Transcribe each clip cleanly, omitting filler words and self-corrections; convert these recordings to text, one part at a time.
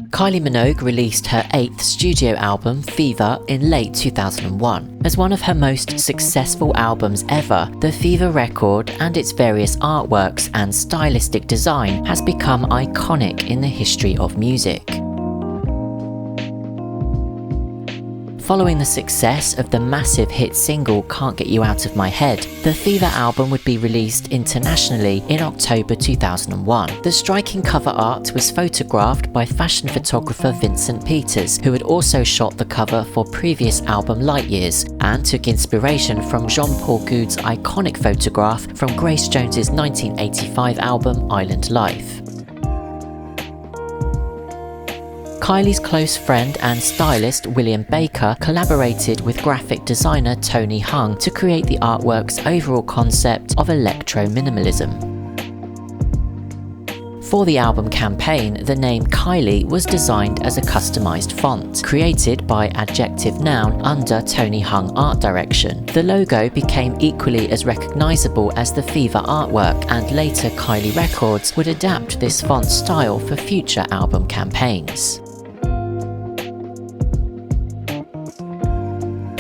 Kylie Minogue released her 8th studio album, Fever, in late 2001. As one of her most successful albums ever, the Fever record and its various artworks and stylistic design has become iconic in the history of music. Following the success of the massive hit single Can't Get You Out of My Head, the Fever album would be released internationally in October 2001. The striking cover art was photographed by fashion photographer Vincent Peters, who had also shot the cover for previous album Light Years, and took inspiration from Jean-Paul Goude's iconic photograph from Grace Jones's 1985 album Island Life. Kylie's close friend and stylist William Baker collaborated with graphic designer Tony Hung to create the artwork's overall concept of electro-minimalism. For the album campaign, the name Kylie was designed as a customized font, created by Adjective Noun under Tony Hung art direction. The logo became equally as recognizable as the Fever artwork, and later Kylie Records would adapt this font style for future album campaigns.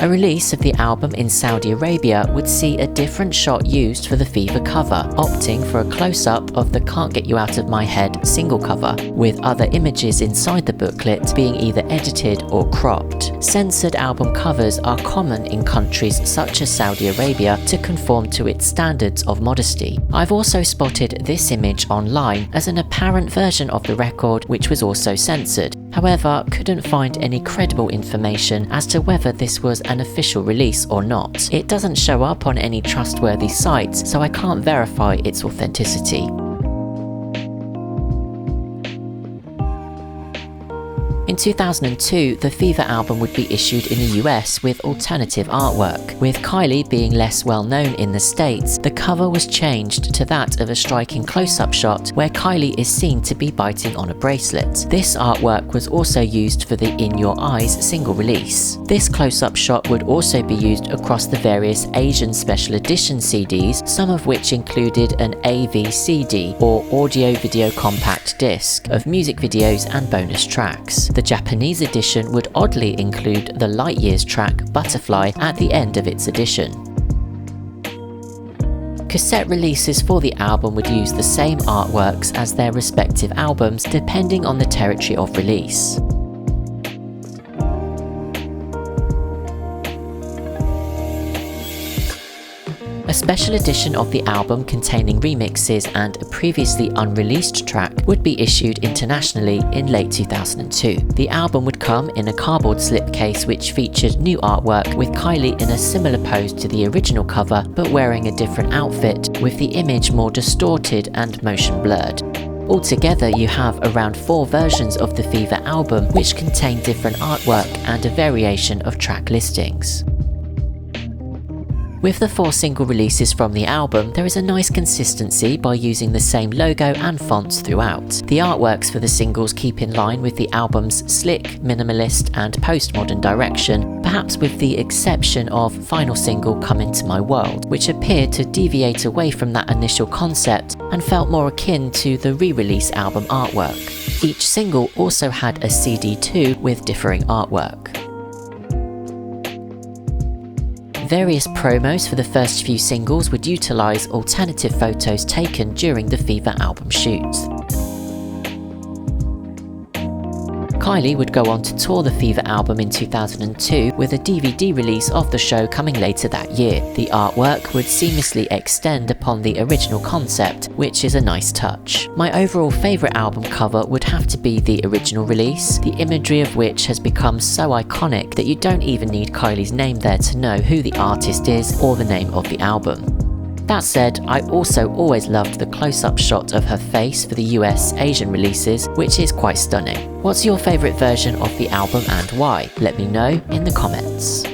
A release of the album in Saudi Arabia would see a different shot used for the Fever cover, opting for a close-up of the Can't Get You Out of My Head single cover, with other images inside the booklet being either edited or cropped. Censored album covers are common in countries such as Saudi Arabia to conform to its standards of modesty. I've also spotted this image online as an apparent version of the record which was also censored. However, couldn't find any credible information as to whether this was an official release or not. It doesn't show up on any trustworthy sites, so I can't verify its authenticity. In 2002, the Fever album would be issued in the US with alternative artwork. With Kylie being less well known in the States, the cover was changed to that of a striking close-up shot where Kylie is seen to be biting on a bracelet. This artwork was also used for the In Your Eyes single release. This close-up shot would also be used across the various Asian special edition CDs, some of which included an AV-CD or audio video compact disc of music videos and bonus tracks. The Japanese edition would oddly include the Light Years track Butterfly at the end of its edition. Cassette releases for the album would use the same artworks as their respective albums depending on the territory of release. A special edition of the album containing remixes and a previously unreleased track would be issued internationally in late 2002. The album would come in a cardboard slipcase which featured new artwork with Kylie in a similar pose to the original cover but wearing a different outfit, with the image more distorted and motion blurred. Altogether, you have around 4 versions of the Fever album which contain different artwork and a variation of track listings. With the 4 single releases from the album, there is a nice consistency by using the same logo and fonts throughout. The artworks for the singles keep in line with the album's slick, minimalist and postmodern direction, perhaps with the exception of final single Come Into My World, which appeared to deviate away from that initial concept and felt more akin to the re-release album artwork. Each single also had a CD too with differing artwork. Various promos for the first few singles would utilise alternative photos taken during the Fever album shoots. Kylie would go on to tour the Fever album in 2002 with a DVD release of the show coming later that year. The artwork would seamlessly extend upon the original concept, which is a nice touch. My overall favourite album cover would have to be the original release, the imagery of which has become so iconic that you don't even need Kylie's name there to know who the artist is or the name of the album. That said, I also always loved the close-up shot of her face for the US Asian releases, which is quite stunning. What's your favourite version of the album and why? Let me know in the comments.